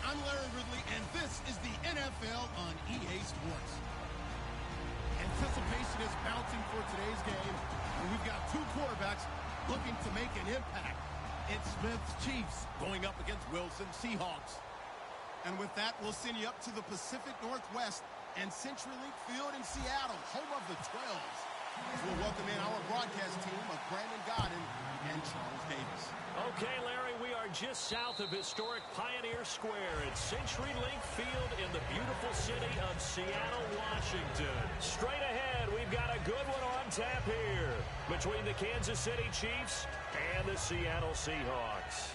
I'm Larry Ridley, and this is the NFL on EA Sports. Anticipation is mounting for today's game, and we've got two quarterbacks looking to make an impact. It's Smith's Chiefs going up against Wilson's Seahawks. And with that, we'll send you up to the Pacific Northwest and CenturyLink Field in Seattle, home of the 12s. As we'll welcome in our broadcast team of Brandon Godden and Charles Davis. Okay, Larry, we are just south of historic Pioneer Square at CenturyLink Field in the beautiful city of Seattle, Washington. Straight ahead, we've got a good one on tap here between the Kansas City Chiefs and the Seattle Seahawks.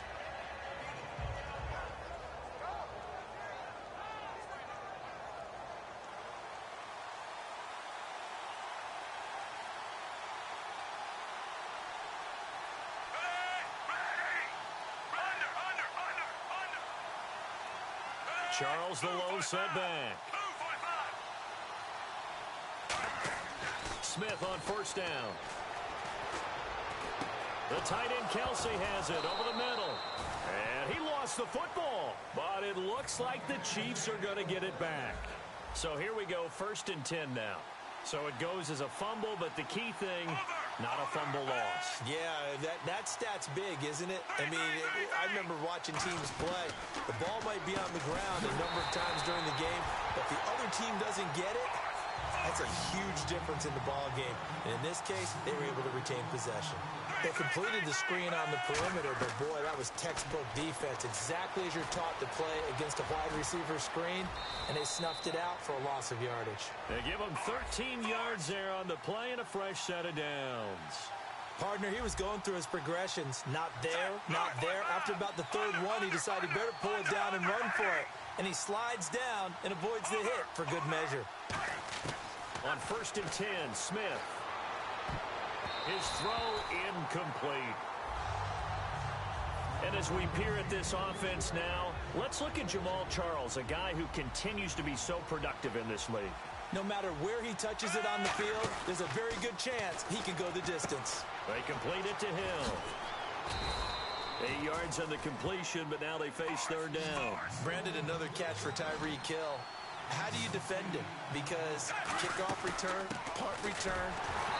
Charles the low setback. Smith on first down. The tight end Kelsey has it over the middle. And he lost the football. But it looks like the Chiefs are going to get it back. So here we go, 1st and 10 now. So it goes as a fumble, but the key thing, not a fumble loss. Yeah, that stat's big, isn't it? I mean, I remember watching teams play. The ball might be on the ground a number of times during the game, but if the other team doesn't get it, that's a huge difference in the ball game. And in this case, they were able to retain possession. They completed the screen on the perimeter, but boy, that was textbook defense, exactly as you're taught to play against a wide receiver screen, and they snuffed it out for a loss of yardage. They give them 13 yards there on the play and a fresh set of downs. Partner, he was going through his progressions. Not there, not there. After about the third one, he decided he better pull it down and run for it. And he slides down and avoids the hit for good measure. On 1st and 10, Smith. His throw incomplete. And as we peer at this offense now, let's look at Jamal Charles, a guy who continues to be so productive in this league. No matter where he touches it on the field, there's a very good chance he can go the distance. They complete it to Hill. 8 yards on the completion, but now they face 3rd down. Brandon, another catch for Tyreek Hill. How do you defend him? Because kickoff return, punt return,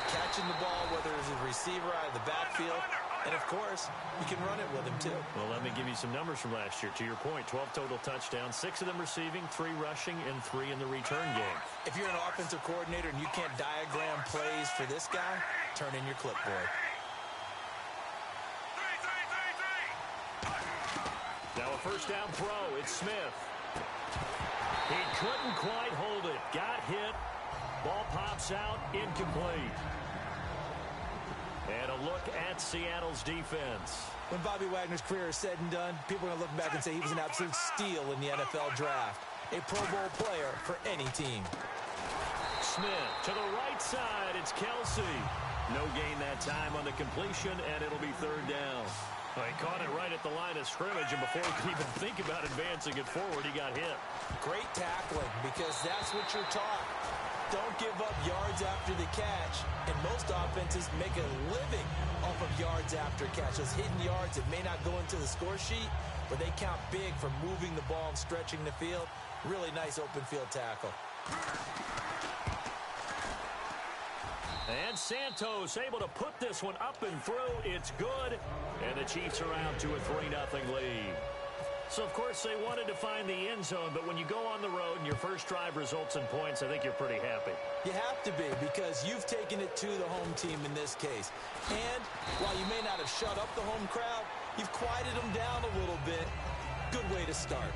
catching the ball, whether it's a receiver out of the backfield, and, of course, you can run it with him, too. Well, let me give you some numbers from last year. To your point, 12 total touchdowns, 6 of them receiving, 3 rushing, and 3 in the return game. If you're an offensive coordinator and you can't diagram plays for this guy, turn in your clipboard. Now a first down throw. It's Smith. He couldn't quite hold it. Got hit. Ball pops out. Incomplete. And a look at Seattle's defense. When Bobby Wagner's career is said and done, people are going to look back and say he was an absolute steal in the NFL draft. A Pro Bowl player for any team. Smith to the right side. It's Kelsey. No gain that time on the completion, and it'll be 3rd down. Well, he caught it right at the line of scrimmage, and before he could even think about advancing it forward, he got hit. Great tackling, because that's what you're taught. Don't give up yards after the catch, and most offenses make a living off of yards after catch. Those hidden yards that may not go into the score sheet, but they count big for moving the ball and stretching the field. Really nice open field tackle. And Santos able to put this one up and through. It's good. And the Chiefs are out to a 3-0 lead. So, of course, they wanted to find the end zone, but when you go on the road and your first drive results in points, I think you're pretty happy. You have to be, because you've taken it to the home team in this case. And while you may not have shut up the home crowd, you've quieted them down a little bit. Good way to start.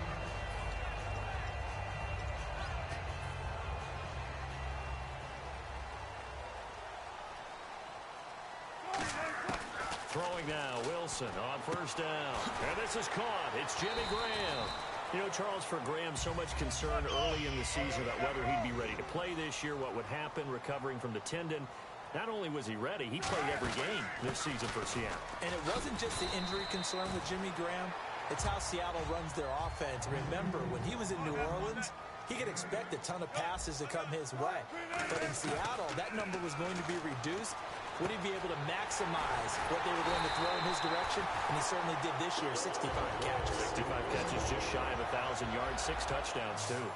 Throwing now, Wilson on first down. And this is caught. It's Jimmy Graham. You know, Charles, for Graham, so much concern early in the season about whether he'd be ready to play this year, what would happen recovering from the tendon. Not only was he ready, he played every game this season for Seattle. And it wasn't just the injury concern with Jimmy Graham. It's how Seattle runs their offense. Remember, when he was in New Orleans, he could expect a ton of passes to come his way. But in Seattle, that number was going to be reduced would he be able to maximize what they were going to throw in his direction? And he certainly did this year, 65 catches. 65 catches, just shy of 1,000 yards, 6 touchdowns, too.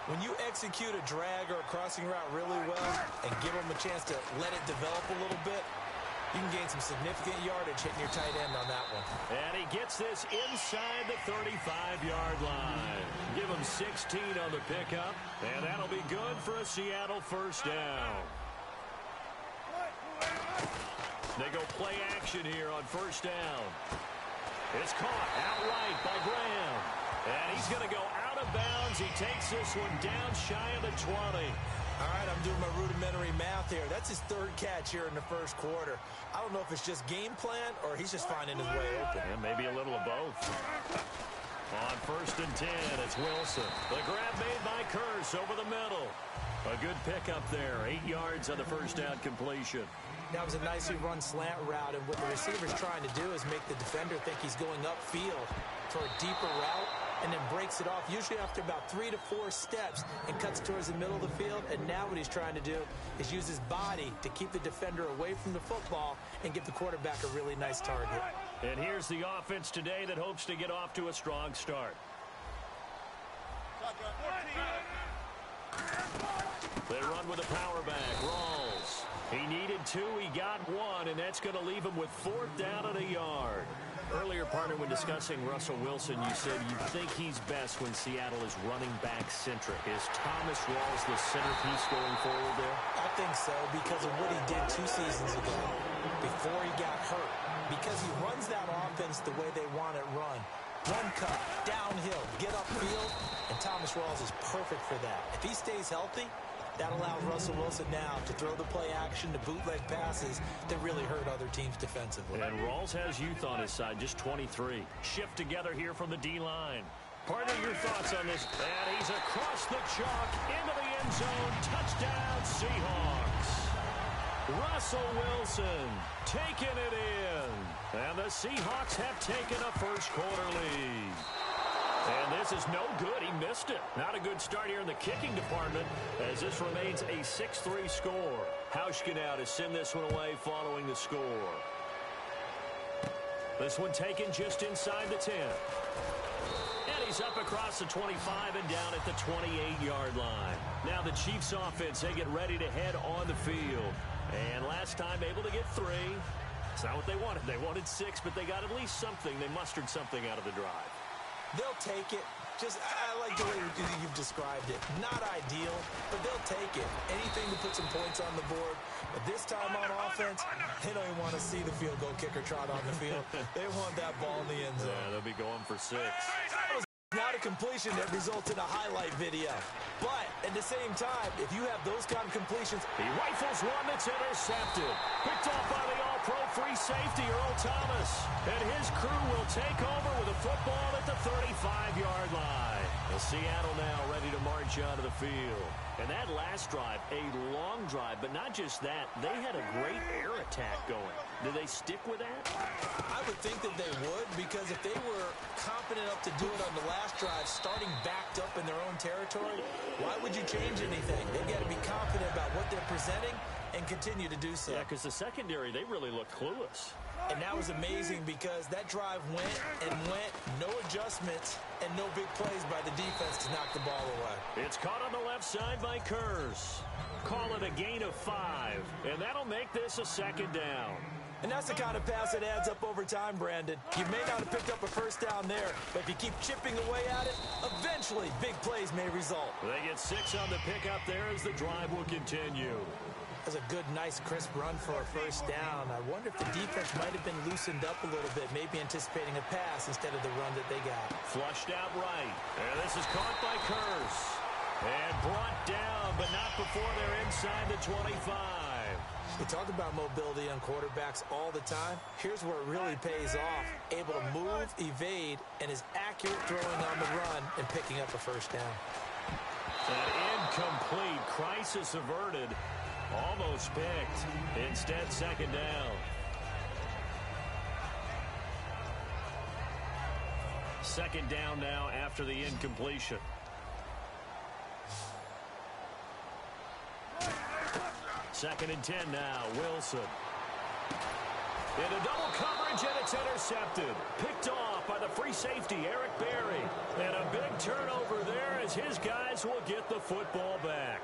When you execute a drag or a crossing route really well and give them a chance to let it develop a little bit, you can gain some significant yardage hitting your tight end on that one. And he gets this inside the 35-yard line. Give him 16 on the pickup, and that'll be good for a Seattle first down. They go play action here on first down. It's caught outright by Graham. And he's going to go out of bounds. He takes this one down shy of the 20. All right, I'm doing my rudimentary math here. That's his 3rd catch here in the first quarter. I don't know if it's just game plan or he's just finding his way open. Yeah, maybe a little of both. On 1st and 10, it's Wilson. The grab made by Curse over the middle. A good pickup there. 8 yards on the first down completion. That was a nicely run slant route, and what the receiver's trying to do is make the defender think he's going upfield for a deeper route, and then breaks it off, usually after about 3 to 4 steps, and cuts towards the middle of the field. And now what he's trying to do is use his body to keep the defender away from the football and give the quarterback a really nice target. And here's the offense today that hopes to get off to a strong start. They run with a power back. Rawls. He needed 2. He got 1, and that's going to leave him with 4th down and a yard. Earlier, partner, when discussing Russell Wilson, you said you think he's best when Seattle is running back-centric. Is Thomas Rawls the centerpiece going forward there? I think so, because of what he did 2 seasons ago before he got hurt. Because he runs that offense the way they want it run. One cut, downhill, get upfield, and Thomas Rawls is perfect for that. If he stays healthy, that allows Russell Wilson now to throw the play action, the bootleg passes that really hurt other teams defensively. And Rawls has youth on his side, just 23. Shift together here from the D-line. Partner, your thoughts on this? And he's across the chalk into the end zone. Touchdown, Seahawks. Russell Wilson taking it in. And the Seahawks have taken a first quarter lead. And this is no good. He missed it. Not a good start here in the kicking department as this remains a 6-3 score. Hauschka now to send this one away following the score. This one taken just inside the 10. And he's up across the 25 and down at the 28-yard line. Now the Chiefs offense, they get ready to head on the field. And last time able to get 3. It's not what they wanted. They wanted 6, but they got at least something. They mustered something out of the drive. They'll take it. I like the way you've described it. Not ideal, but they'll take it. Anything to put some points on the board. But this time on offense, they don't even want to see the field goal kicker trot on the field. They want that ball in the end zone. Yeah, they'll be going for 6. Not a completion that results in a highlight video. But at the same time, if you have those kind of completions, he rifles one that's intercepted. Picked off by the all-pro free safety, Earl Thomas. And his crew will take over with a football at the 35-yard line. The Seattle now ready to march onto the field. And that last drive, a long drive, but not just that. They had a great air attack going. Do they stick with that? I would think that they would, because if they were confident enough to do it on the last drive, starting backed up in their own territory, why would you change anything? They've got to be confident about what they're presenting and continue to do so. Yeah, because the secondary, they really looked clueless. And that was amazing because that drive went and went, no adjustments, and no big plays by the defense to knock the ball away. It's caught on the left side by Kurz. Call it a gain of 5, and that'll make this a 2nd down. And that's the kind of pass that adds up over time, Brandon. You may not have picked up a first down there, but if you keep chipping away at it, eventually big plays may result. They get 6 on the pickup there as the drive will continue. That's a good, nice, crisp run for a first down. I wonder if the defense might have been loosened up a little bit, maybe anticipating a pass instead of the run that they got. Flushed out right. And this is caught by Kurz. And brought down, but not before they're inside the 25. We talk about mobility on quarterbacks all the time. Here's where it really pays off. Able to move, evade, and is accurate throwing on the run and picking up a first down. An incomplete. Crisis averted. Almost picked. Instead, 2nd down. 2nd down now after the incompletion. Second and 10 now. Wilson. Into double coverage, and it's intercepted. Picked off by the free safety, Eric Berry. And a big turnover there as his guys will get the football back.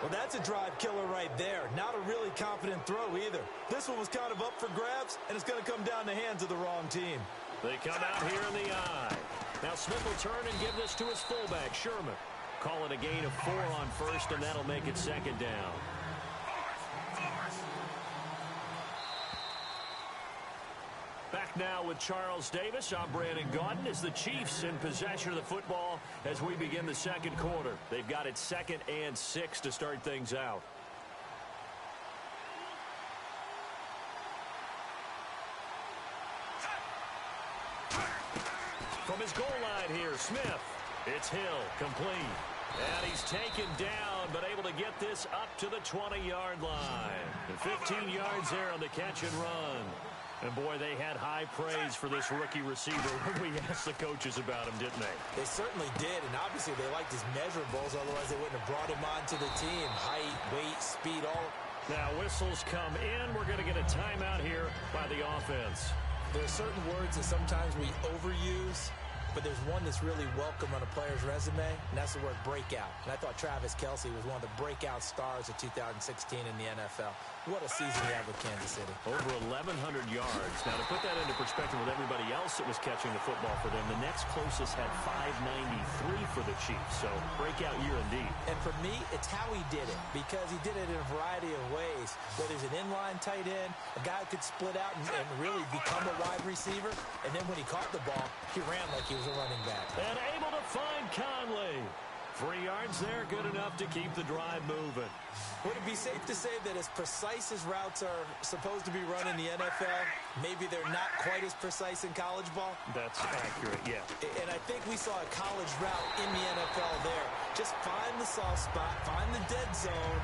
Well, that's a drive killer right there. Not a really confident throw either. This one was kind of up for grabs, and it's going to come down the hands of the wrong team. They come out here in the eye. Now Smith will turn and give this to his fullback, Sherman. Call it a gain of 4 on first, and that'll make it second down. Back now with Charles Davis. I'm Brandon Gaudin as the Chiefs in possession of the football as we begin the second quarter. They've got it 2nd and 6 to start things out. From his goal line here, Smith. It's Hill, complete. And he's taken down, but able to get this up to the 20-yard line. And 15 yards there on the catch and run. And, boy, they had high praise for this rookie receiver when we asked the coaches about him, didn't they? They certainly did, and obviously they liked his measurables. Otherwise, they wouldn't have brought him onto the team. Height, weight, speed, all. Now, whistles come in. We're going to get a timeout here by the offense. There are certain words that sometimes we overuse, but there's one that's really welcome on a player's resume, and that's the word breakout. And I thought Travis Kelce was one of the breakout stars of 2016 in the NFL. What a season he had with Kansas City. Over 1,100 yards. Now, to put that into perspective with everybody else that was catching the football for them, the next closest had 593 for the Chiefs. So, breakout year indeed. And for me, it's how he did it, because he did it in a variety of ways. Whether he's an inline tight end, a guy who could split out and really become a wide receiver, and then when he caught the ball, he ran like he was a running back. And able to find Conley. 3 yards there, good enough to keep the drive moving. Would it be safe to say that as precise as routes are supposed to be run in the NFL, maybe they're not quite as precise in college ball? That's accurate, yeah. And I think we saw a college route in the NFL there. Just find the soft spot, find the dead zone,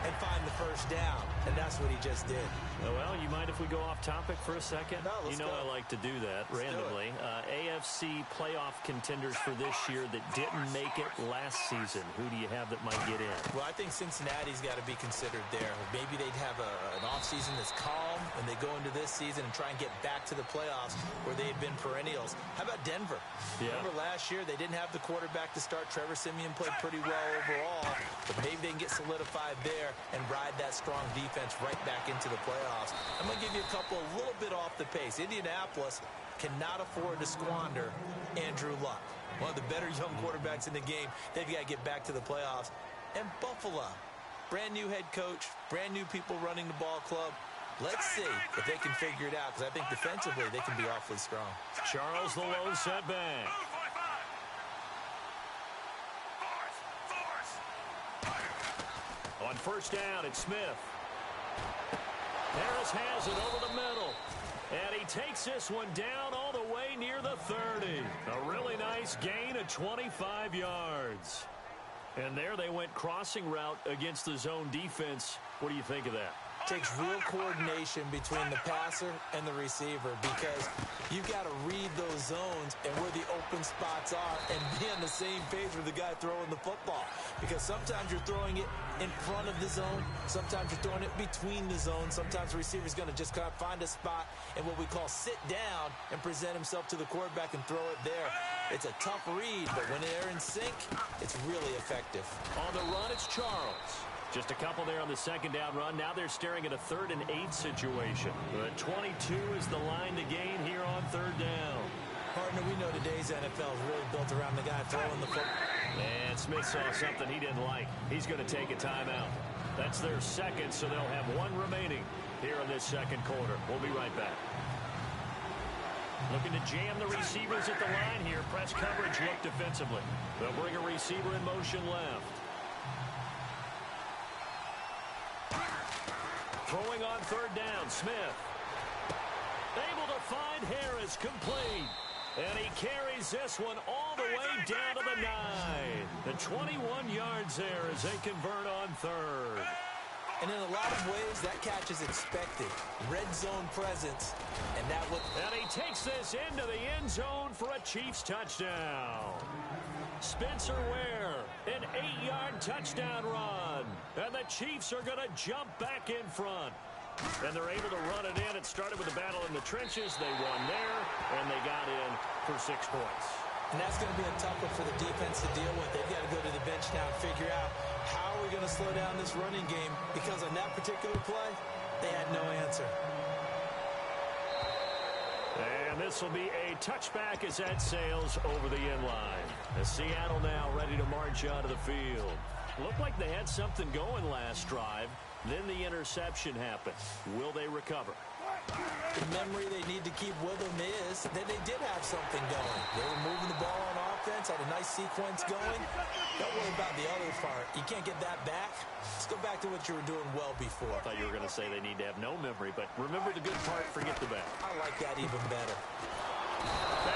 and find the first down. And that's what he just did. Well, you mind if we go off topic for a second? No, let's go. I like to do that randomly. AFC playoff contenders for this year that didn't make it last season. Who do you have that might get in? Well, I think Cincinnati's got to be considered there. Maybe they'd have an offseason that's calm, and they go into this season and try and get back to the playoffs where they had been perennials. How about Denver? Yeah. Remember last year they didn't have the quarterback to start. Trevor Siemian played pretty well overall, but maybe they can get solidified there and ride that strong defense right back into the playoffs. I'm going to give you a couple a little bit off the pace. Indianapolis cannot afford to squander Andrew Luck, one of the better young quarterbacks in the game. They've got to get back to the playoffs. And Buffalo, brand new head coach, brand new people running the ball club. Let's see if they can figure it out, because I think defensively they can be awfully strong. Charles, the lone setback. On first down, it's Smith. Harris has it over the middle. And he takes this one down all the way near the 30. A really nice gain of 25 yards. And there they went crossing route against the zone defense. What do you think of that? Takes real coordination between the passer and the receiver, because you've got to read those zones and where the open spots are and be on the same page with the guy throwing the football. Because sometimes you're throwing it in front of the zone. Sometimes you're throwing it between the zones. Sometimes the receiver's going to just kind of find a spot and what we call sit down and present himself to the quarterback and throw it there. It's a tough read, but when they're in sync, it's really effective. On the run, it's Charles. Just a couple there on the second down run. Now they're staring at a 3rd and 8 situation. But 22 is the line to gain here on 3rd down. Partner, we know today's NFL is really built around the guy throwing the football. And Smith saw something he didn't like. He's going to take a timeout. That's their second, so they'll have one remaining here in this second quarter. We'll be right back. Looking to jam the receivers at the line here. Press coverage look defensively. They'll bring a receiver in motion left. Throwing on 3rd down, Smith. Able to find Harris, complete. And he carries this one all the way down to the 9. The 21 yards there as they convert on 3rd. And in a lot of ways, that catch is expected. Red zone presence, and that would... And he takes this into the end zone for a Chiefs touchdown. Spencer Ware, an 8-yard touchdown run. And the Chiefs are going to jump back in front. And they're able to run it in. It started with a battle in the trenches. They won there, and they got in for 6 points. And that's going to be a tough one for the defense to deal with. They've got to go to the bench now and figure out how are we going to slow down this running game, because on that particular play, they had no answer. And this will be a touchback as that sails over the inline. As Seattle now ready to march onto the field. Looked like they had something going last drive. Then the interception happened. Will they recover? The memory they need to keep with them is that they did have something going. They were moving the ball on offense, had a nice sequence going. Don't worry about the other part. You can't get that back. Let's go back to what you were doing well before. I thought you were going to say they need to have no memory, but remember the good part, forget the bad. I like that even better.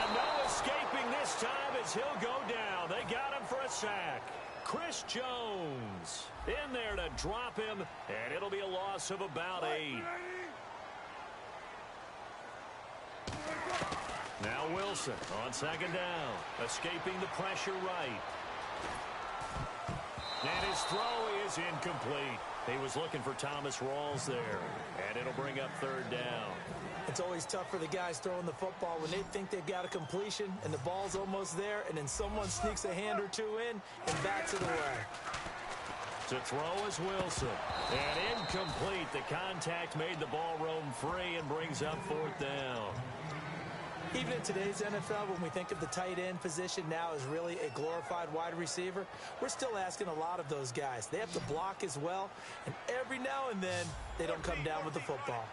And no escaping this time as he'll go down. They got him for a sack. Chris Jones in there to drop him, and it'll be a loss of about 8. Now Wilson on second down, escaping the pressure right. And his throw is incomplete. He was looking for Thomas Rawls there, and it'll bring up 3rd down. It's always tough for the guys throwing the football when they think they've got a completion and the ball's almost there, and then someone sneaks a hand or two in and bats it away. To throw is Wilson. And incomplete. The contact made the ball roam free and brings up 4th down. Even in today's NFL, when we think of the tight end position now as really a glorified wide receiver, we're still asking a lot of those guys. They have to block as well, and every now and then they don't come down with the football.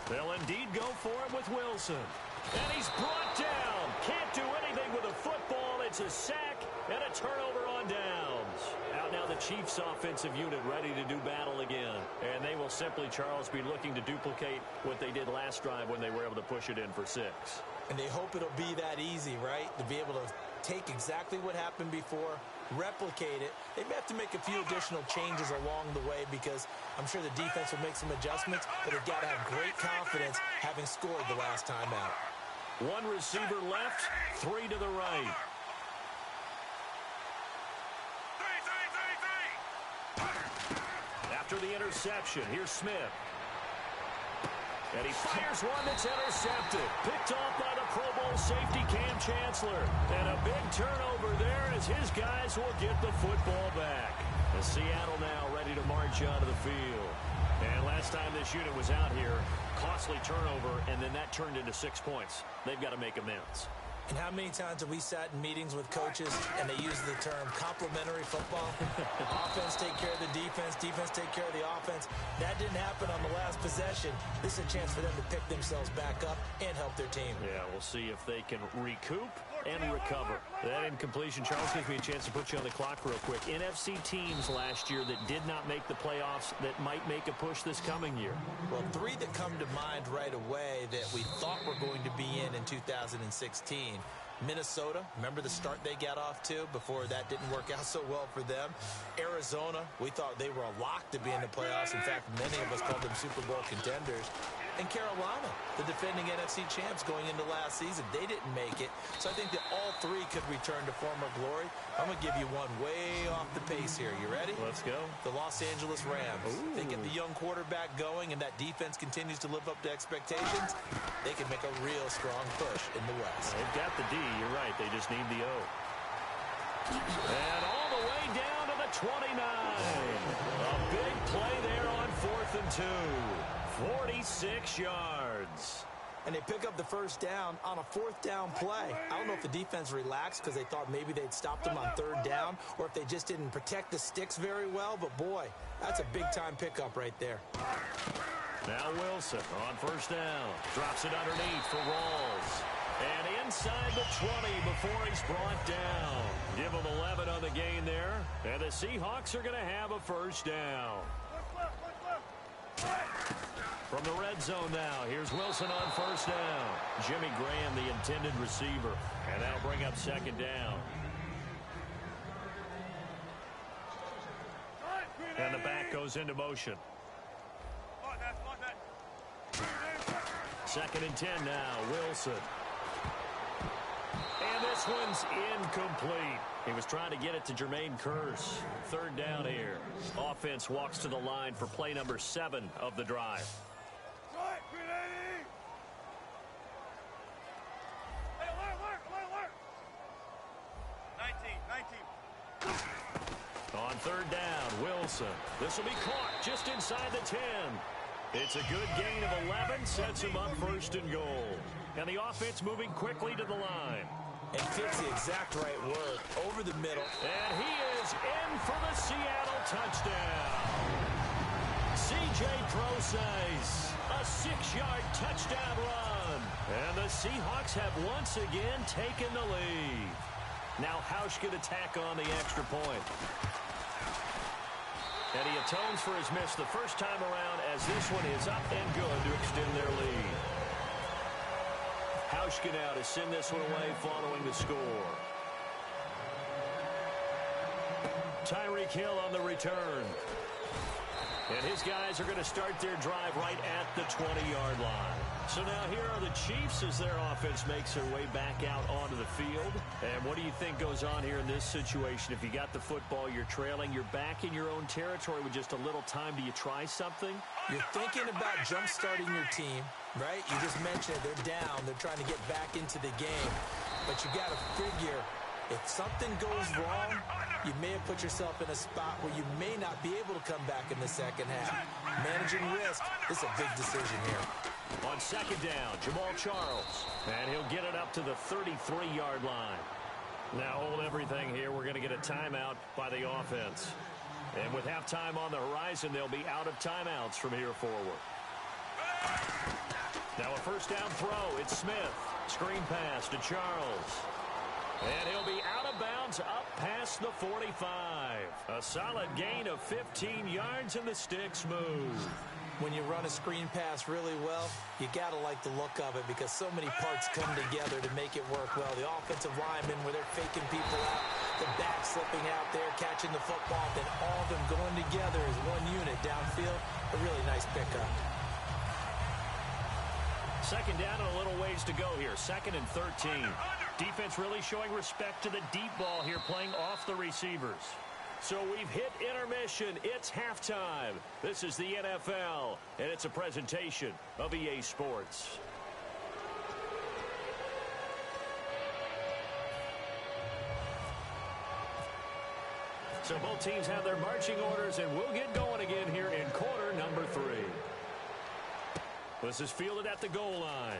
They'll indeed go for it with Wilson. And he's brought down. Can't do anything with a football. It's a sack and a turnover on downs. Out now the Chiefs offensive unit ready to do battle again. And they will simply, Charles, be looking to duplicate what they did last drive when they were able to push it in for 6. And they hope it'll be that easy, right? To be able to take exactly what happened before, replicate it. They may have to make a few additional changes along the way because I'm sure the defense will make some adjustments, but they've got to have great confidence having scored the last time out. 1 receiver left, 3 to the right. After the interception, here's Smith. And he fires one that's intercepted. Picked off by the Pro Bowl safety Cam Chancellor. And a big turnover there as his guys will get the football back. And Seattle now ready to march onto the field. And last time this unit was out here, costly turnover, and then that turned into 6 points. They've got to make amends. And how many times have we sat in meetings with coaches and they use the term complementary football? Offense take care of the defense, defense take care of the offense. That didn't happen on the last possession. This is a chance for them to pick themselves back up and help their team. Yeah, we'll see if they can recoup and recover. That incompletion, Charles, gives me a chance to put you on the clock real quick. NFC teams last year that did not make the playoffs that might make a push this coming year. Well, 3 that come to mind right away that we thought were going to be in 2016. Minnesota, remember the start they got off to before that didn't work out so well for them. Arizona, we thought they were a lock to be in the playoffs. In fact, many of us called them Super Bowl contenders. And Carolina, the defending NFC champs going into last season, they didn't make it. So I think that all 3 could return to former glory. I'm going to give you one way off the pace here. You ready? Let's go. The Los Angeles Rams. Ooh. They get the young quarterback going, and that defense continues to live up to expectations. They can make a real strong push in the West. They've got the D. You're right. They just need the O. And all the way down to the 29. A big play there on 4th and 2. 46 yards. And they pick up the first down on a 4th down play. I don't know if the defense relaxed because they thought maybe they'd stopped them on 3rd down or if they just didn't protect the sticks very well. But, boy, that's a big-time pickup right there. Now Wilson on 1st down. Drops it underneath for Rawls. And inside the 20 before he's brought down. Give him 11 on the gain there. And the Seahawks are going to have a 1st down. From the red zone now, here's Wilson on 1st down. Jimmy Graham, the intended receiver. And that'll bring up 2nd down. And the back goes into motion. 2nd and 10 now, Wilson. And This one's incomplete. He was trying to get it to Jermaine Kearse. Third down here. Offense walks to the line for play number 7 of the drive. On third down, Wilson. This will be caught just inside the 10. It's a good gain of 11, sets him up first and goal. And the offense moving quickly to the line. And fits the exact right word, over the middle. And he is in for the Seattle touchdown. C.J. Procise, a 6-yard touchdown run. And the Seahawks have once again taken the lead. Now Hausch can attack on the extra point. And he atones for his miss the first time around as this one is up and good to extend their lead. Hauschka now to send this one away following the score. Tyreek Hill on the return. And his guys are going to start their drive right at the 20-yard line. So now here are the Chiefs as their offense makes their way back out onto the field. And what do you think goes on here in this situation? If you got the football, you're trailing, you're back in your own territory with just a little time. Do you try something? You're thinking about jump-starting your team, right? You just mentioned it. They're down. They're trying to get back into the game. But you got to figure if something goes wrong, you may have put yourself in a spot where you may not be able to come back in the second half. Managing risk is a big decision here. On second down, Jamal Charles. And he'll get it up to the 33-yard line. Now hold everything here. We're going to get a timeout by the offense. And with halftime on the horizon, they'll be out of timeouts from here forward. Now a first down throw. It's Smith. Screen pass to Charles. And he'll be out of bounds up past the 45. A solid gain of 15 yards and the sticks move. When you run a screen pass really well, you got to like the look of it because so many parts come together to make it work well. The offensive linemen where they're faking people out, the back slipping out there, catching the football, then all of them going together as one unit downfield. A really nice pickup. Second down and a little ways to go here. Second and 13. Defense really showing respect to the deep ball here, playing off the receivers. So we've hit intermission. It's halftime. This is the NFL, and it's a presentation of EA Sports. So both teams have their marching orders, and we'll get going again here in quarter number 3. This is fielded at the goal line.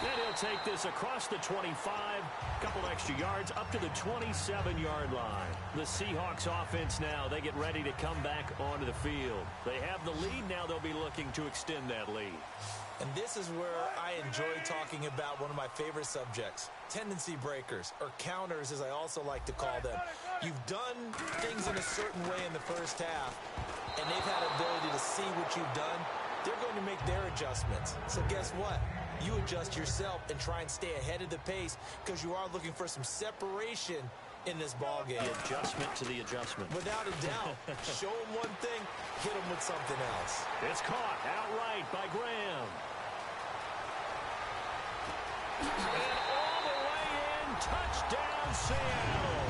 And he'll take this across the 25, a couple extra yards, up to the 27-yard line. The Seahawks offense now, they get ready to come back onto the field. They have the lead, now they'll be looking to extend that lead. And this is where I enjoy talking about one of my favorite subjects, tendency breakers, or counters as I also like to call them. You've done things in a certain way in the first half, and they've had ability to see what you've done. They're going to make their adjustments. So guess what? You adjust yourself and try and stay ahead of the pace because you are looking for some separation in this ball game. The adjustment to the adjustment. Without a doubt. Show them one thing, hit them with something else. It's caught outright by Graham. And all the way in, touchdown Seattle.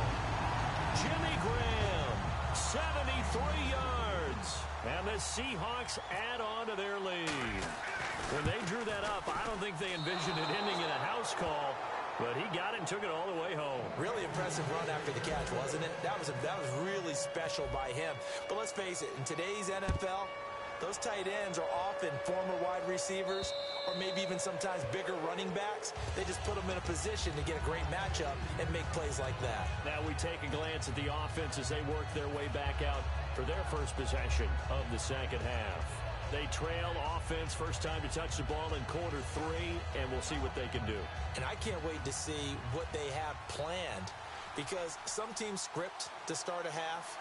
Jimmy Graham, 73 yards. And the Seahawks add on to their lead. When they drew that up, I don't think they envisioned it ending in a house call, but he got it and took it all the way home. Really impressive run after the catch, wasn't it? That was really special by him. But let's face it, in today's NFL, those tight ends are often former wide receivers or maybe even sometimes bigger running backs. They just put them in a position to get a great matchup and make plays like that. Now we take a glance at the offense as they work their way back out for their first possession of the second half. They trail offense, first time to touch the ball in quarter 3, and we'll see what they can do. And I can't wait to see what they have planned because some teams script to start a half.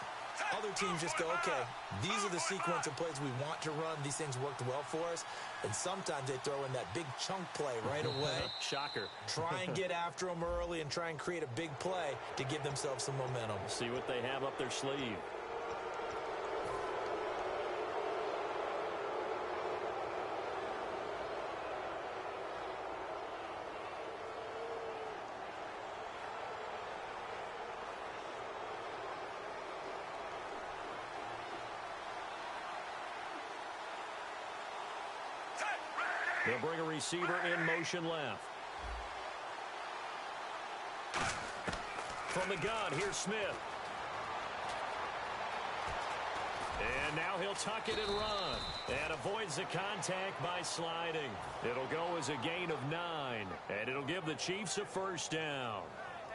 Other teams just go, okay, these are the sequence of plays we want to run. These things worked well for us. And sometimes they throw in that big chunk play right away. Shocker. Try and get after them early and try and create a big play to give themselves some momentum. See what they have up their sleeve. They'll bring a receiver in motion left. From the gun, here's Smith. And now he'll tuck it and run. And avoids the contact by sliding. It'll go as a gain of 9. And it'll give the Chiefs a first down.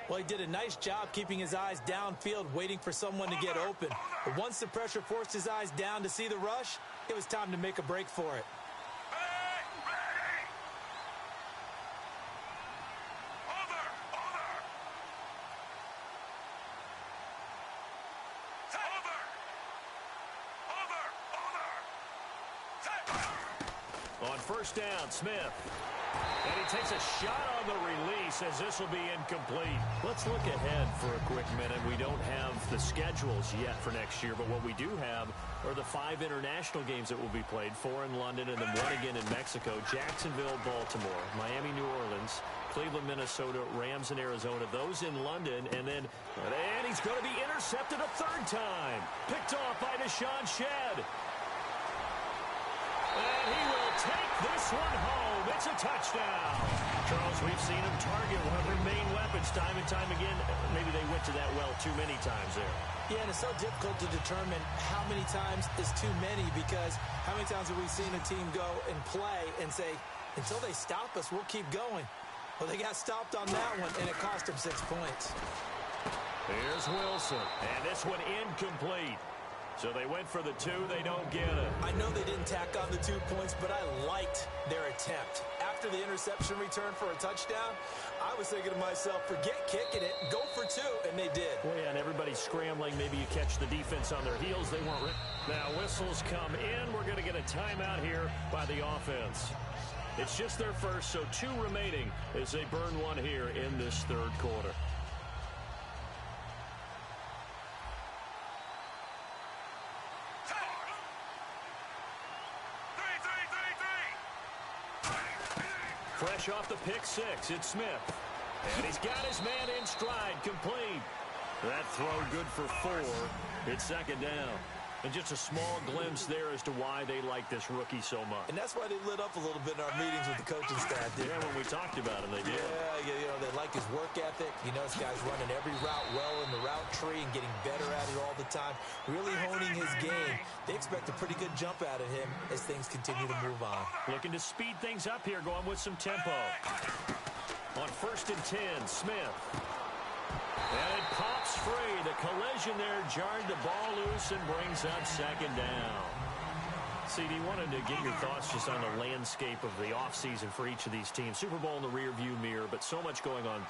Well, he did a nice job keeping his eyes downfield, waiting for someone to get open. But once the pressure forced his eyes down to see the rush, it was time to make a break for it. On first down, Smith. And he takes a shot on the release as this will be incomplete. Let's look ahead for a quick minute. We don't have the schedules yet for next year, but what we do have are the 5 international games that will be played, 4 in London and then 1 again in Mexico, Jacksonville, Baltimore, Miami, New Orleans, Cleveland, Minnesota, Rams, and Arizona. Those in London, and he's going to be intercepted a 3rd time. Picked off by Deshaun Shedd. And he will take this one home. It's a touchdown. Charles, we've seen him target one of their main weapons time and time again. Maybe they went to that well too many times there. Yeah, and it's so difficult to determine how many times is too many, because how many times have we seen a team go and play and say, until they stop us, we'll keep going. Well, they got stopped on that one, and it cost them 6 points. Here's Wilson, and this one incomplete. So they went for the 2. They don't get it. I know they didn't tack on the 2 points, but I liked their attempt. After the interception return for a touchdown, I was thinking to myself, forget kicking it, go for 2, and they did. Well, yeah, and everybody's scrambling. Maybe you catch the defense on their heels. They weren't. Now whistles come in. We're going to get a timeout here by the offense. It's just their first, so 2 remaining as they burn one here in this 3rd quarter. Fresh off the pick 6, it's Smith. And he's got his man in stride, complete. That throw good for 4. It's 2nd down. And just a small glimpse there as to why they like this rookie so much. And that's why they lit up a little bit in our meetings with the coaching staff. Yeah, when we talked about him, they did. Yeah, you know, they like his work ethic. You know, this guy's running every route well in the route tree and getting better at it all the time. Really honing his game. They expect a pretty good jump out of him as things continue to move on. Looking to speed things up here, going with some tempo. On 1st and 10, Smith. And it pops free. The collision there jarred the ball loose and brings up 2nd down. CD, wanted to get your thoughts just on the landscape of the offseason for each of these teams. Super Bowl in the rearview mirror, but so much going on.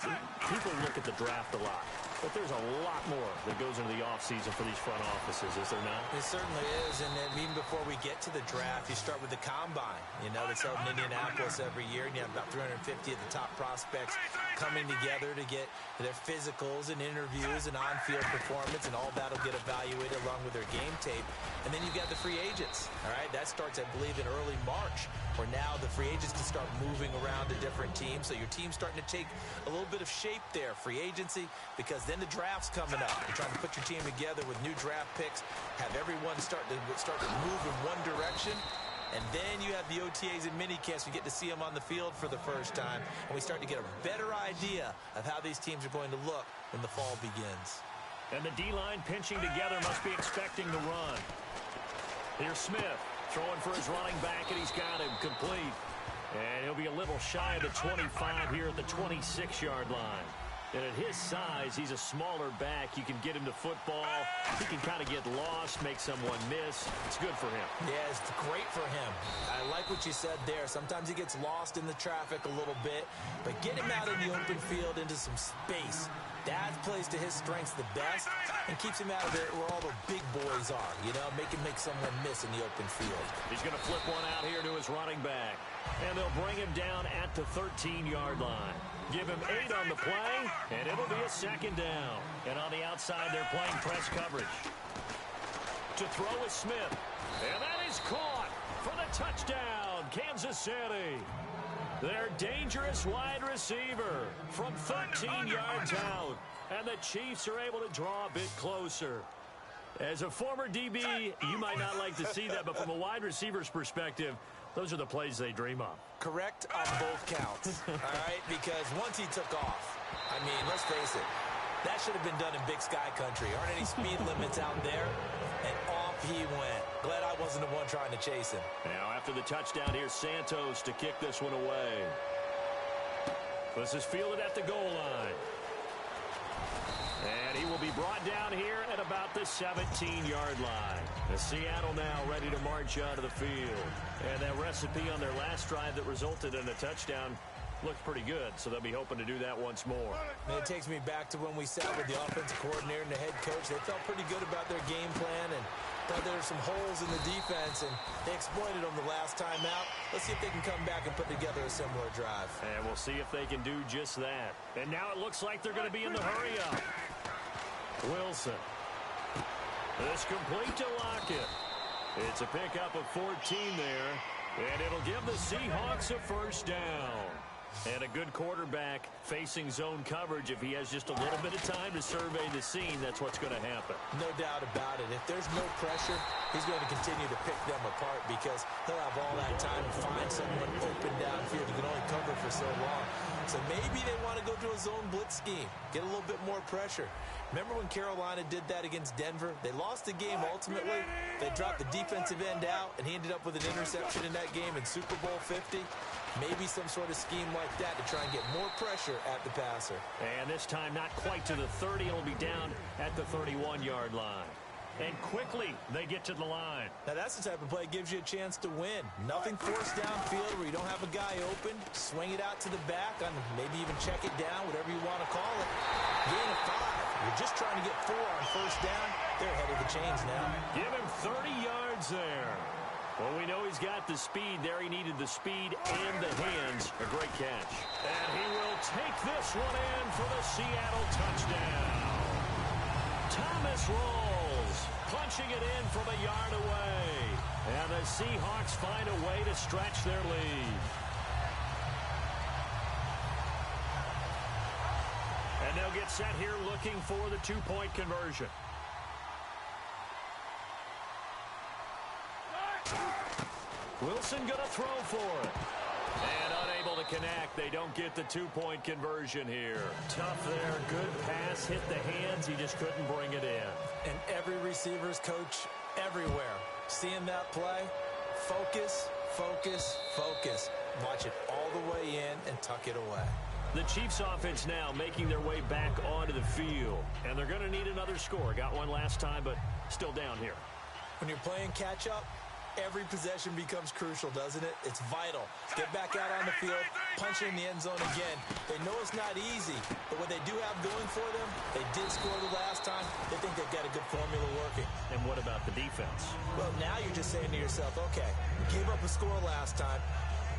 People look at the draft a lot, but there's a lot more that goes into the offseason for these front offices, is there not? It certainly is, and then even before we get to the draft, you start with the combine. You know, that's held in Indianapolis every year, and you have about 350 of the top prospects coming together to get their physicals and interviews and on-field performance, and all that will get evaluated along with their game tape. And then you've got the free agents, all right? That starts, I believe, in early March, where now the free agents can start moving around to different teams. So your team's starting to take a little bit of shape there, free agency, because then the draft's coming up. You're trying to put your team together with new draft picks, have everyone start to move in one direction. And then you have the OTAs and minicamps. We get to see them on the field for the first time, and we start to get a better idea of how these teams are going to look when the fall begins. And the D-line pinching together must be expecting the run. Here's Smith throwing for his running back, and he's got him complete. And he'll be a little shy of the 25 here at the 26-yard line. And at his size, he's a smaller back. You can get him to football. He can kind of get lost, make someone miss. It's good for him. Yeah, it's great for him. I like what you said there. Sometimes he gets lost in the traffic a little bit, but get him out in the open field into some space. That plays to his strengths the best and keeps him out of it where all the big boys are. You know, make someone miss in the open field. He's going to flip one out here to his running back. And they'll bring him down at the 13-yard line. Give him 8 on the play, and it'll be a 2nd down. And on the outside, they're playing press coverage. To throw is Smith. And that is caught for the touchdown, Kansas City. Their dangerous wide receiver from 13 yards out. And the Chiefs are able to draw a bit closer. As a former DB, you might not like to see that, but from a wide receiver's perspective, Those are the plays they dream of. Correct on both counts, all right? Because once he took off, I mean, let's face it, that should have been done in Big Sky Country. Aren't any speed limits out there? And off he went. Glad I wasn't the one trying to chase him. Now, after the touchdown, here's Santos to kick this one away. This is fielded at the goal line. And he will be brought down here at about the 17-yard line. The Seattle now ready to march out of the field. And that recipe on their last drive that resulted in a touchdown looked pretty good, so they'll be hoping to do that once more. And it takes me back to when we sat with the offensive coordinator and the head coach. They felt pretty good about their game plan, and thought there were some holes in the defense, and they exploited them the last time out. Let's see if they can come back and put together a similar drive. And we'll see if they can do just that. And now it looks like they're going to be in the hurry-up. Wilson. This complete to Lockett. It's a pickup of 14 there, and it'll give the Seahawks a first down. And a good quarterback facing zone coverage. If he has just a little bit of time to survey the scene, that's what's going to happen. No doubt about it. If there's no pressure, he's going to continue to pick them apart because he'll have all that time to find someone open downfield. He can only cover for so long. So maybe they want to go to a zone blitz scheme, get a little bit more pressure. Remember when Carolina did that against Denver? They lost the game ultimately. They dropped the defensive end out, and he ended up with an interception in that game in Super Bowl 50. Maybe some sort of scheme like that to try and get more pressure at the passer. And this time not quite to the 30. It'll be down at the 31-yard line. And quickly they get to the line. Now that's the type of play that gives you a chance to win. Nothing forced downfield where you don't have a guy open. Swing it out to the back, and maybe even check it down, whatever you want to call it. Gain of 5. You're just trying to get 4 on first down. They're ahead of the chains now. Give him 30 yards there. Well, we know he's got the speed there. He needed the speed and the hands. A great catch. And he will take this one in for the Seattle touchdown. Thomas rolls, punching it in from a yard away. And the Seahawks find a way to stretch their lead. And they'll get set here looking for the two-point conversion. Wilson going to throw for it. And unable to connect. They don't get the two-point conversion here. Tough there. Good pass. Hit the hands. He just couldn't bring it in. And every receiver's coach everywhere. Seeing that play, focus, focus, focus. Watch it all the way in and tuck it away. The Chiefs offense now making their way back onto the field. And they're going to need another score. Got one last time, but still down here. When you're playing catch-up, every possession becomes crucial, doesn't it? It's vital. Get back out on the field, punch it in the end zone again. They know it's not easy, but what they do have going for them, they did score the last time. They think they've got a good formula working. And what about the defense? Well, now you're just saying to yourself, okay, we gave up a score last time.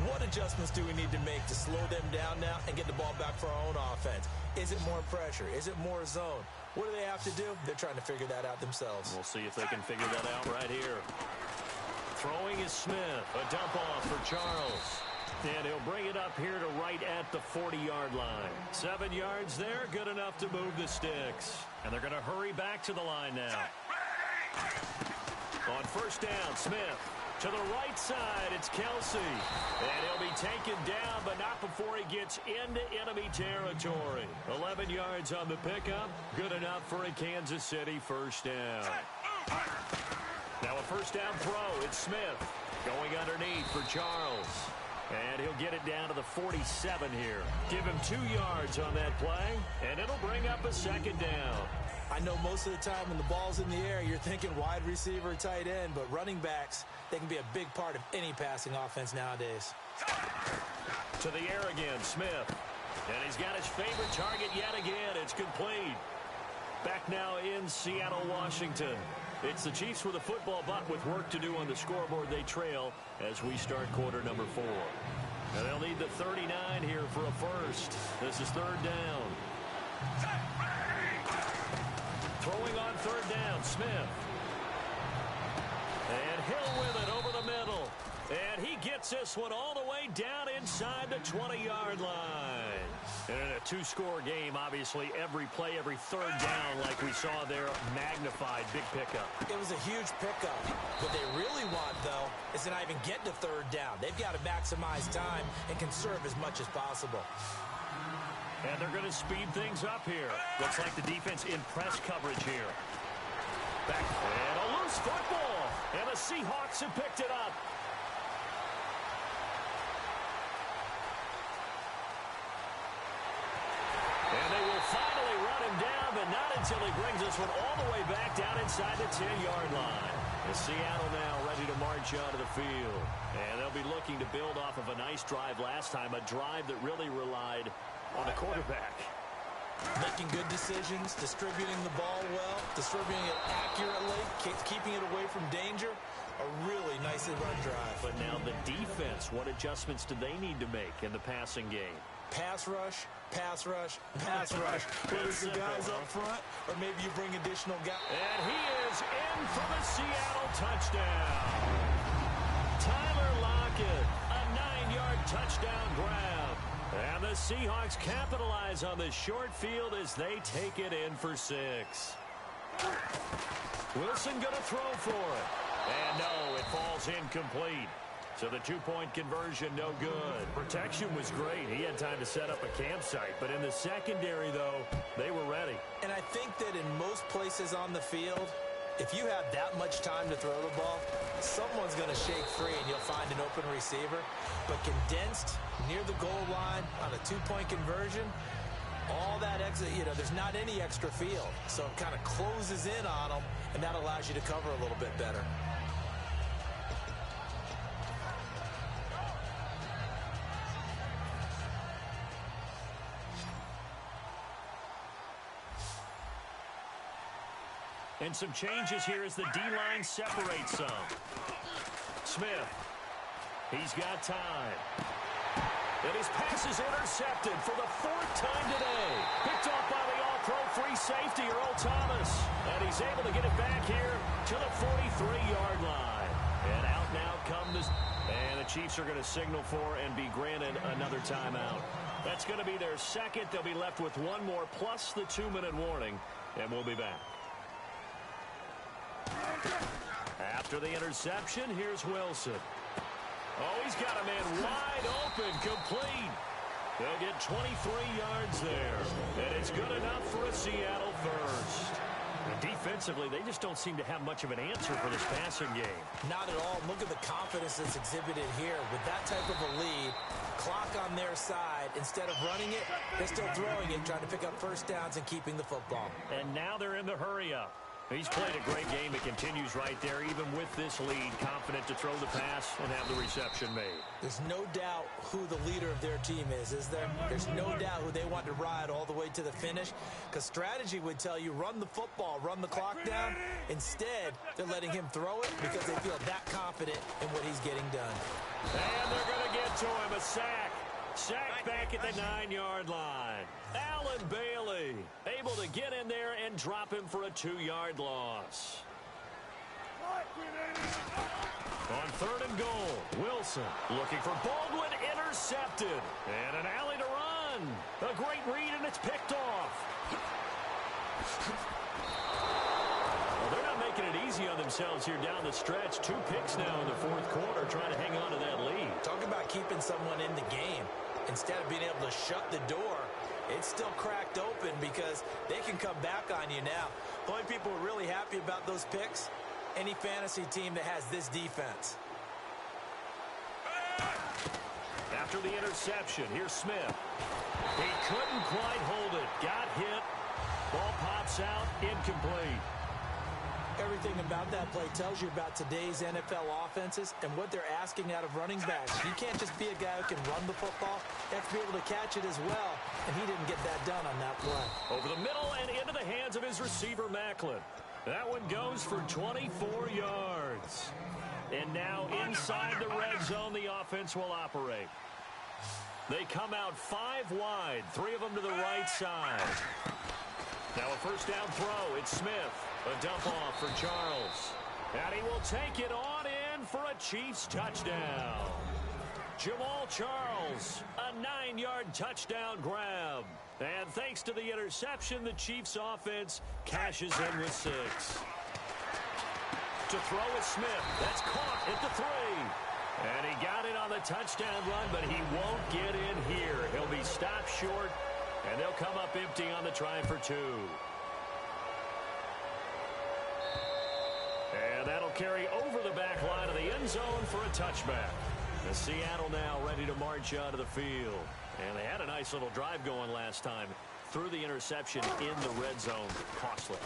What adjustments do we need to make to slow them down now and get the ball back for our own offense? Is it more pressure? Is it more zone? What do they have to do? They're trying to figure that out themselves. We'll see if they can figure that out right here. Throwing is Smith. A dump off for Charles. And he'll bring it up here to right at the 40-yard line. 7 yards there, good enough to move the sticks. And they're going to hurry back to the line now. On first down, Smith. To the right side, it's Kelsey. And he'll be taken down, but not before he gets into enemy territory. 11 yards on the pickup. Good enough for a Kansas City first down. Now a first down throw. It's Smith going underneath for Charles. And he'll get it down to the 47 here. Give him 2 yards on that play, and it'll bring up a second down. I know most of the time when the ball's in the air, you're thinking wide receiver, tight end, but running backs, they can be a big part of any passing offense nowadays. To the air again, Smith. And he's got his favorite target yet again. It's complete. Back now in Seattle, Washington. It's the Chiefs with a football, but with work to do on the scoreboard, they trail as we start quarter number 4. And they'll need the 39 here for a first. This is third down. Throwing on third down, Smith. And Hill with it over the middle. And he gets this one all the way down inside the 20-yard line. And in a two-score game, obviously, every play, every third down, like we saw there, magnified, big pickup. It was a huge pickup. What they really want, though, is to not even get to third down. They've got to maximize time and conserve as much as possible. And they're going to speed things up here. Looks like the defense in press coverage here. Back and a loose football. And the Seahawks have picked it up. And they will finally run him down, but not until he brings this one all the way back down inside the 10-yard line. And Seattle now ready to march onto the field. And they'll be looking to build off of a nice drive last time, a drive that really relied on the quarterback. Making good decisions, distributing the ball well, distributing it accurately, keeping it away from danger. A really nicely run drive. But now the defense, what adjustments do they need to make in the passing game? Pass rush, pass rush, pass rush. Whether it's the guys up front or maybe you bring additional guys. And he is in for the Seattle touchdown. Tyler Lockett, a 9-yard touchdown grab. And the Seahawks capitalize on the short field as they take it in for 6. Wilson going to throw for it. And no, it falls incomplete. So the two-point conversion, no good. Protection was great. He had time to set up a campsite. But in the secondary, though, they were ready. And I think that in most places on the field, if you have that much time to throw the ball, someone's going to shake free and you'll find an open receiver. But condensed near the goal line on a two-point conversion, all that extra, there's not any extra field. So it kind of closes in on them, and that allows you to cover a little bit better. And some changes here as the D-line separates some. Smith, he's got time. And his pass is intercepted for the 4th time today. Picked off by the all-pro free safety, Earl Thomas. And he's able to get it back here to the 43-yard line. And out now come the... And the Chiefs are going to signal for and be granted another timeout. That's going to be their second. They'll be left with one more plus the 2-minute warning. And we'll be back. After the interception, here's Wilson. Oh, he's got a man wide open, complete. They'll get 23 yards there. And it's good enough for a Seattle first. And defensively, they just don't seem to have much of an answer for this passing game. Not at all. Look at the confidence that's exhibited here. With that type of a lead, clock on their side, instead of running it, they're still throwing it, trying to pick up first downs and keeping the football. And now they're in the hurry-up. He's played a great game. It continues right there, even with this lead, confident to throw the pass and have the reception made. There's no doubt who the leader of their team is there? There's no doubt who they want to ride all the way to the finish, because strategy would tell you run the football, run the clock down. Instead, they're letting him throw it because they feel that confident in what he's getting done. And they're going to get to him, a sack. Sack back at the 9-yard line. Allen Bailey able to get in there and drop him for a 2-yard loss. On 3rd and goal, Wilson looking for Baldwin, intercepted. And an alley to run. A great read, and it's picked off. Well, they're not making it easy on themselves here down the stretch. 2 picks now in the 4th quarter, trying to hang on to that lead. Talk about keeping someone in the game. Instead of being able to shut the door, it's still cracked open because they can come back on you now. The only people who are really happy about those picks, any fantasy team that has this defense. After the interception, here's Smith. He couldn't quite hold it. Got hit. Ball pops out, incomplete. Everything about that play tells you about today's NFL offenses and what they're asking out of running backs. You can't just be a guy who can run the football. You have to be able to catch it as well, and he didn't get that done on that play. Over the middle and into the hands of his receiver, Macklin. That one goes for 24 yards. And now inside the red zone, the offense will operate. They come out 5 wide, 3 of them to the right side. Now a first down throw. It's Smith. A dump off for Charles. And he will take it on in in for a Chiefs touchdown. Jamal Charles, a 9-yard touchdown grab. And thanks to the interception, the Chiefs offense cashes in with 6. To throw is Smith. That's caught at the 3. And he got it on the touchdown run, but he won't get in here. He'll be stopped short, and they'll come up empty on the try for 2. And that'll carry over the back line of the end zone for a touchback. The Seattle now ready to march out of the field. And they had a nice little drive going last time. Threw the interception in the red zone. Costly.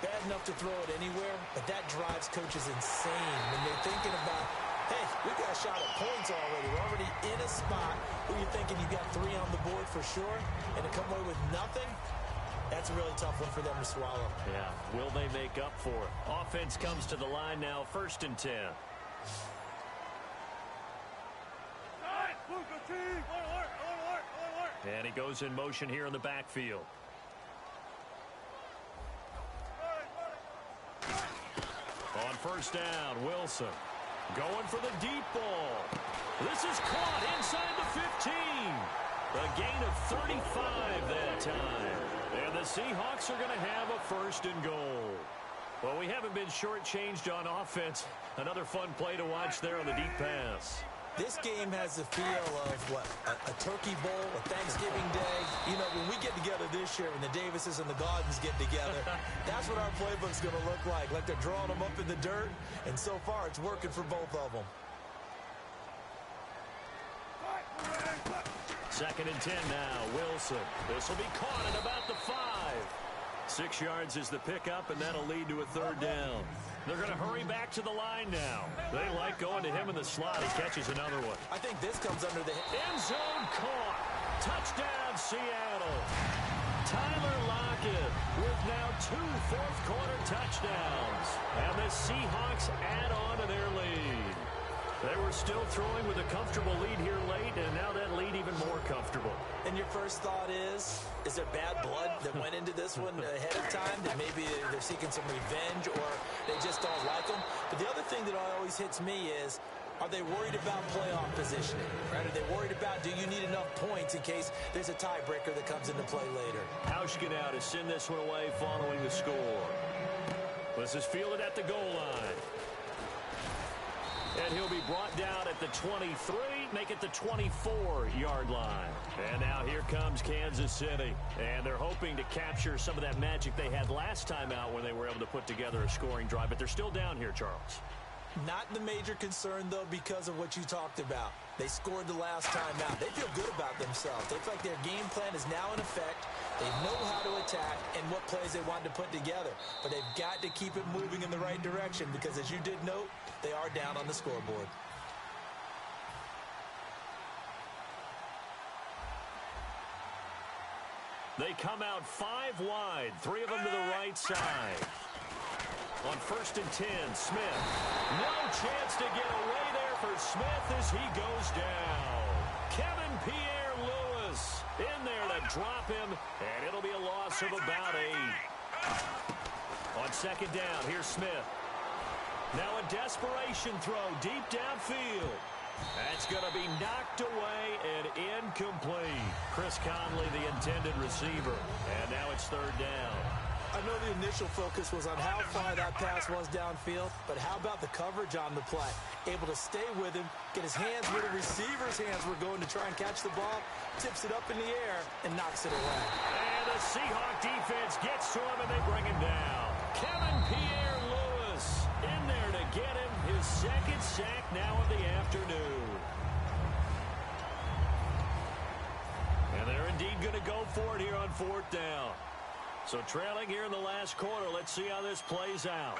Bad enough to throw it anywhere, but that drives coaches insane when they're thinking about, hey, we got a shot at points already. We're already in a spot where you're thinking you got 3 on the board for sure, and to come away with nothing, that's a really tough one for them to swallow. Yeah, will they make up for it? Offense comes to the line now, 1st and 10. And he goes in motion here in the backfield. On 1st down, Wilson going for the deep ball. This is caught inside the 15. A gain of 35 that time. And the Seahawks are going to have a 1st and goal. Well, we haven't been shortchanged on offense. Another fun play to watch there on the deep pass. This game has the feel of, what, a turkey bowl, a Thanksgiving day. You know, when we get together this year, when the Davises and the Gardens get together, that's what our playbook's going to look like. Like they're drawing them up in the dirt, and so far it's working for both of them. 2nd and 10 now, Wilson. This will be caught at about the 5. 6 yards is the pickup, and that'll lead to a 3rd down. They're going to hurry back to the line now. They like going to him in the slot. He catches another one. I think this comes under the end zone caught. Touchdown, Seattle. Tyler Lockett with now 2 fourth-quarter touchdowns. And the Seahawks add on to their lead. They were still throwing with a comfortable lead here late, and now that lead even more comfortable. And your first thought is there bad blood that went into this one ahead of time, that maybe they're seeking some revenge or they just don't like them? But the other thing that always hits me is, are they worried about playoff positioning? Right? Are they worried about, do you need enough points in case there's a tiebreaker that comes into play later? Hauschka now to send this one away following the score. This is fielded at the goal line. And he'll be brought down at the 23, make it the 24-yard line. And now here comes Kansas City. And they're hoping to capture some of that magic they had last time out when they were able to put together a scoring drive. But they're still down here, Charles. Not the major concern, though, because of what you talked about. They scored the last time out. They feel good about themselves. They feel like their game plan is now in effect. They know how to attack and what plays they want to put together. But they've got to keep it moving in the right direction because, as you did note, they are down on the scoreboard. They come out 5 wide, 3 of them to the right side. On 1st and 10, Smith. No chance to get away there for Smith as he goes down. Kevin Pierre-Louis in there to drop him, and it'll be a loss of about 8. On 2nd down, here's Smith. Now a desperation throw deep downfield. That's going to be knocked away and incomplete. Chris Conley, the intended receiver. And now it's 3rd down. I know the initial focus was on how far that pass was downfield, but how about the coverage on the play? Able to stay with him, get his hands where the receiver's hands were going to try and catch the ball, tips it up in the air, and knocks it away. And the Seahawk defense gets to him, and they bring him down. Kevin Pierre-Louis in there to get him, his 2nd sack now of the afternoon. And they're indeed going to go for it here on 4th down. So trailing here in the last quarter. Let's see how this plays out.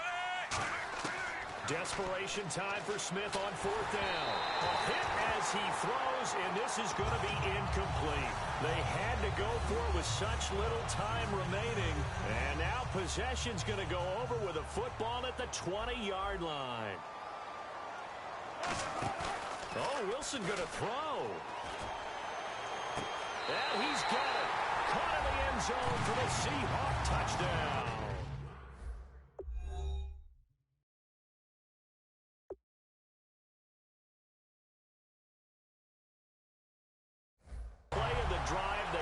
Desperation time for Smith on 4th down. A hit as he throws, and this is going to be incomplete. They had to go for it with such little time remaining. And now possession's going to go over with a football at the 20-yard line. Oh, Wilson going to throw. And he's got it. Caught in the end zone for the Seahawk touchdown.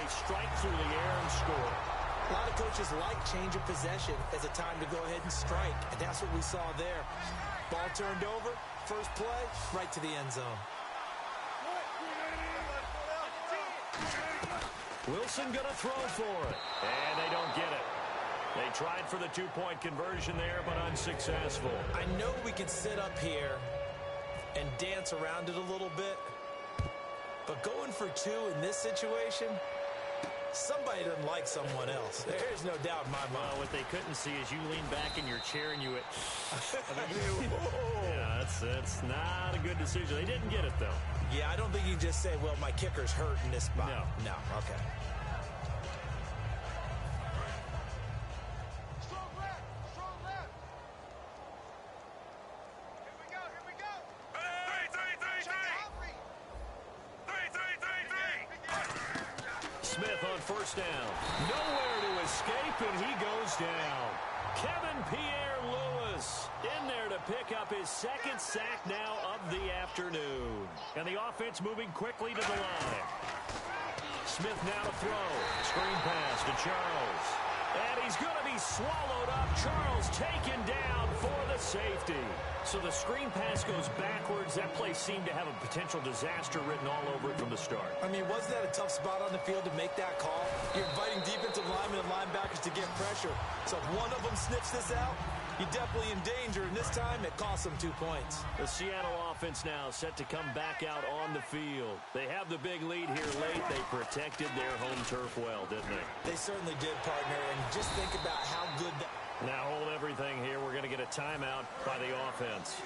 they strike through the air and score. A lot of coaches like change of possession as a time to go ahead and strike, and that's what we saw there. Ball turned over, first play, right to the end zone. Wilson going to throw for it, and they don't get it. They tried for the two-point conversion there, but unsuccessful. I know we can sit up here and dance around it a little bit, but going for two in this situation, somebody doesn't like someone else. There's no doubt in my mind. Well, what they couldn't see is you lean back in your chair and you went, yeah, that's not a good decision. They didn't get it, though. Yeah, I don't think you can just say, well, my kicker's hurt in this spot. No, okay. Smith on first down. Nowhere to escape, and he goes down. Kevin Pierre-Louis in there to pick up his second sack now of the afternoon. And the offense moving quickly to the line. Smith now to throw. Screen pass to Charles. And he's going to be swallowed up. Charles taken down for the safety. So the screen pass goes backwards. That play seemed to have a potential disaster written all over it from the start. I mean, wasn't that a tough spot on the field to make that call? You're inviting defensive linemen and linebackers to get pressure. So if one of them sniffs this out, you're definitely in danger. And this time, it cost them 2 points. The Seattle offense now set to come back out on the field. They have the big lead here late. They protected their home turf well, didn't they? They certainly did, partner. And just think about how good that... Now hold everything here. We're going to get a timeout by the offense.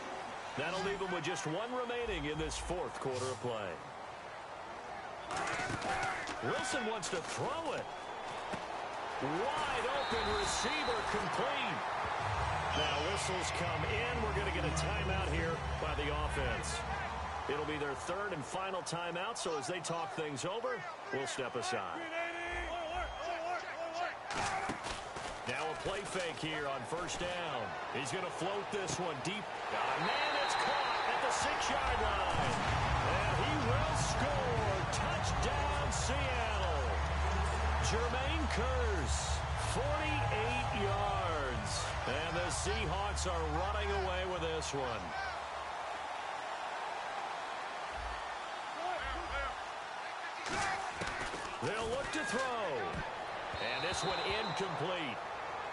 That'll leave them with just one remaining in this fourth quarter of play. Wilson wants to throw it. Wide open receiver complete. Now whistles come in. We're going to get a timeout here by the offense. It'll be their third and final timeout, so as they talk things over, we'll step aside. Now a play fake here on first down. He's going to float this one deep. Man, it's caught at the 6-yard line. And he will score. Touchdown, Seattle. Jermaine Kearse, 48 yards. And the Seahawks are running away with this one. They'll look to throw. And this one incomplete.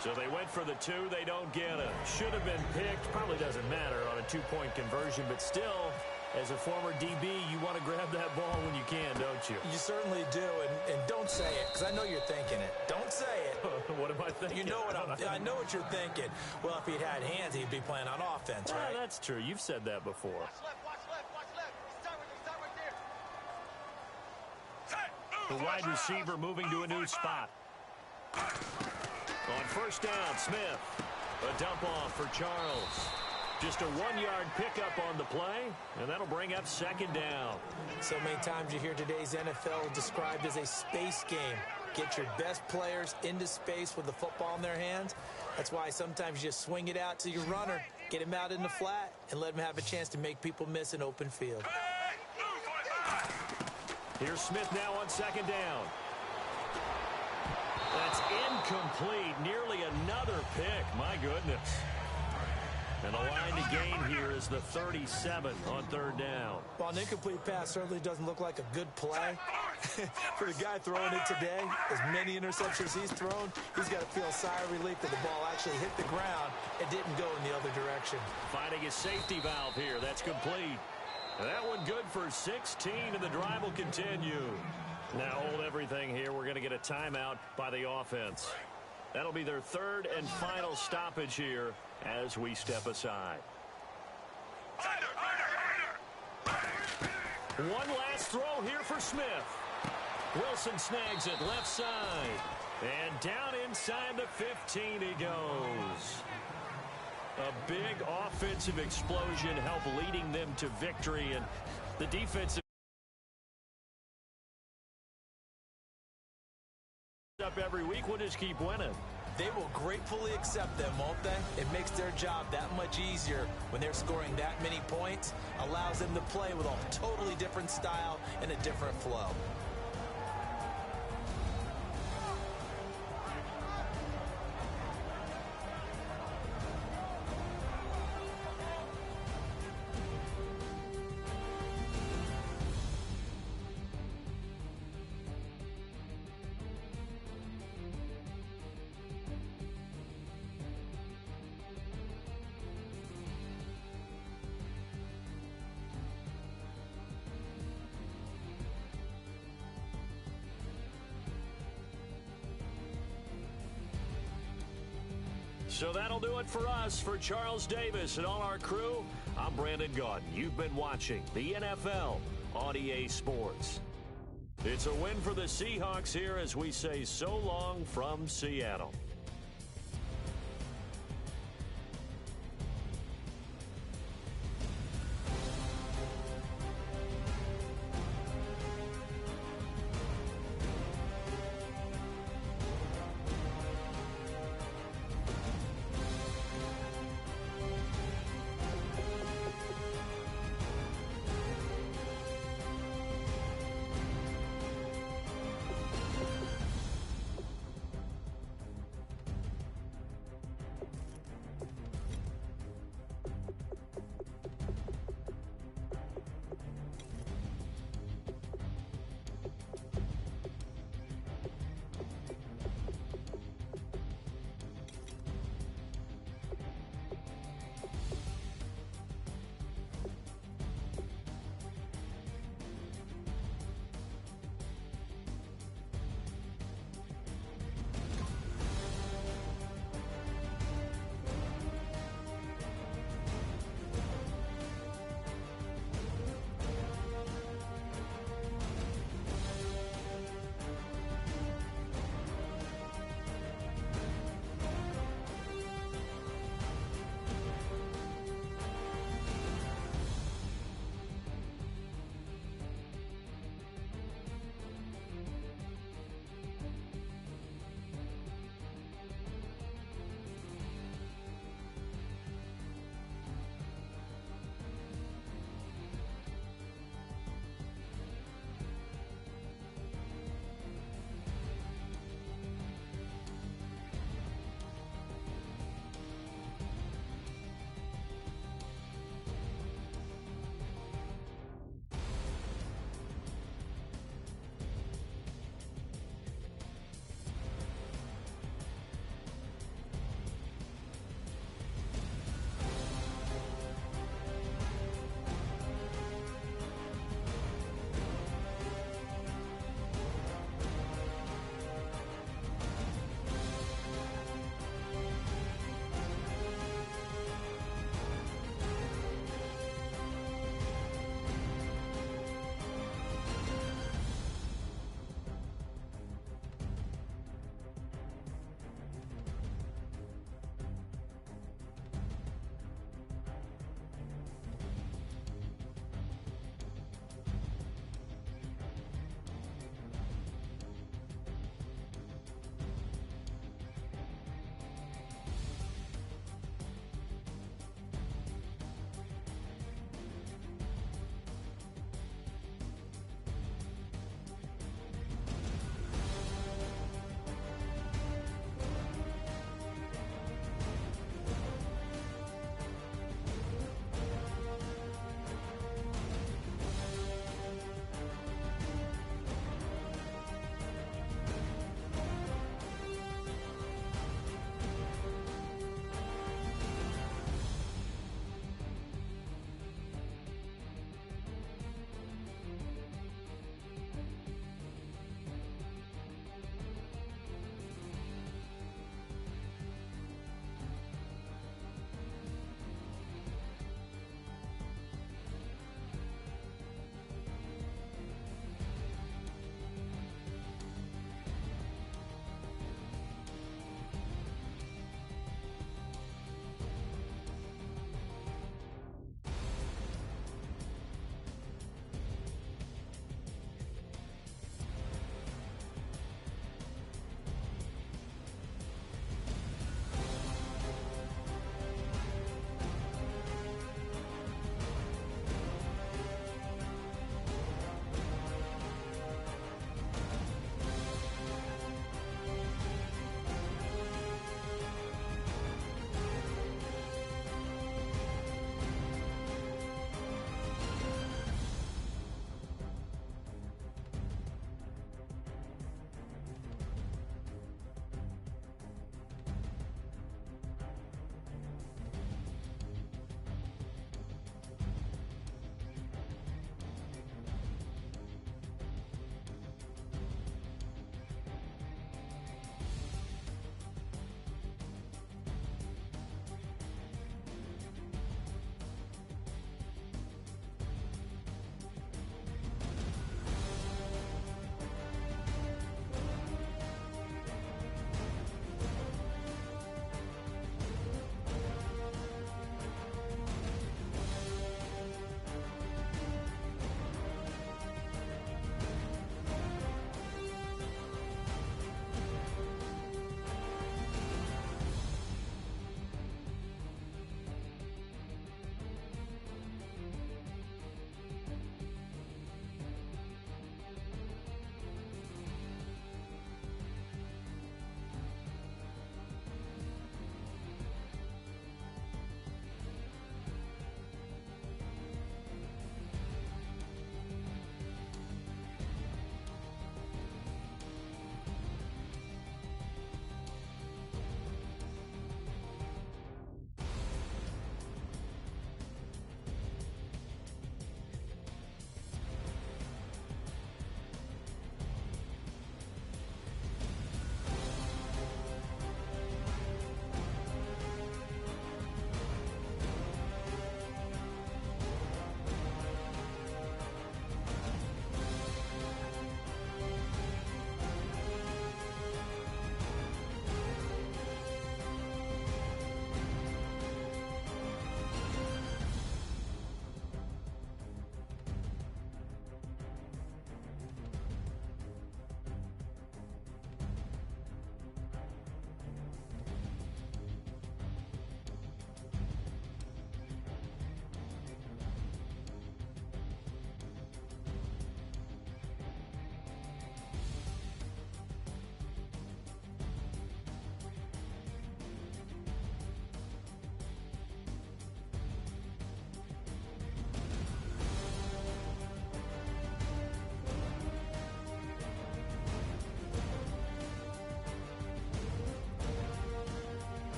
So they went for the two. They don't get it. Should have been picked. Probably doesn't matter on a 2-point conversion. But still, as a former DB, you want to grab that ball when you can, don't you? You certainly do. And don't say it, because I know you're thinking it. Don't say it. What am I thinking? You know I know what you're thinking. Well, if he'd had hands, he'd be playing on offense, right? That's true. You've said that before. Watch left. Start right there. The wide receiver moving to a new spot. On first down, Smith. A dump off for Charles. Just a 1-yard pickup on the play, and that'll bring up second down. So many times you hear today's NFL described as a space game. Get your best players into space with the football in their hands. That's why sometimes you just swing it out to your runner, get him out in the flat, and let him have a chance to make people miss an open field. Here's Smith now on second down. That's incomplete. Nearly another pick. My goodness. And the line to gain here is the 37 on third down. Well, an incomplete pass certainly doesn't look like a good play. For the guy throwing it today, as many interceptions he's thrown, he's got to feel a sigh of relief that the ball actually hit the ground and didn't go in the other direction. Finding a safety valve here. That's complete. And that one good for 16, and the drive will continue. Now hold everything here. We're going to get a timeout by the offense. That'll be their third and final stoppage here as we step aside. One last throw here for Smith. Wilson snags it left side. And down inside the 15 he goes. A big offensive explosion helped leading them to victory. And the defensive up every week. We'll just keep winning. They will gratefully accept them, won't they? It makes their job that much easier when they're scoring that many points. Allows them to play with a totally different style and a different flow. So that'll do it for us. For Charles Davis and all our crew, I'm Brandon Gaudin. You've been watching the NFL on EA Sports. It's a win for the Seahawks here as we say so long from Seattle.